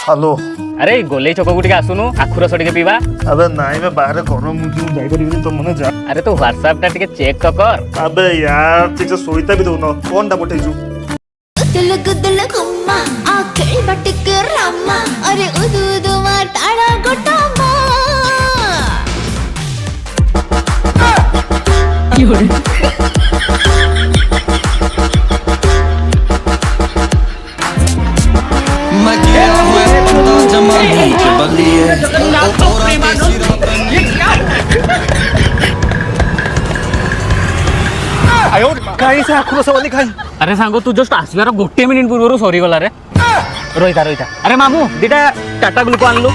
Hello अरे गोले छक को आसुनु आखु रस टिके पीवा। अबे नाई मैं बाहर गरम मुझे जाई परिबिनी तो मने जा। अरे तू व्हाट्सएप टा टिके चेक तो कर। अबे यार ठीक से सोईता भी दोनो फोन टा पठेजु गुदल गुम्मा आखेल बटक रामा अरे उदु उदु मा टाड़ा गोटामा मैं किया हुआ बंदा जमा के बलिए काई से आखुर सवाली खाई। अरे सांगो तू जस्ट आसबार गोटे मिनिट पूर्व सरी गला रे। रोहिता रोहिता अरे मामू दीटा टाटा ग्लुको आनलु।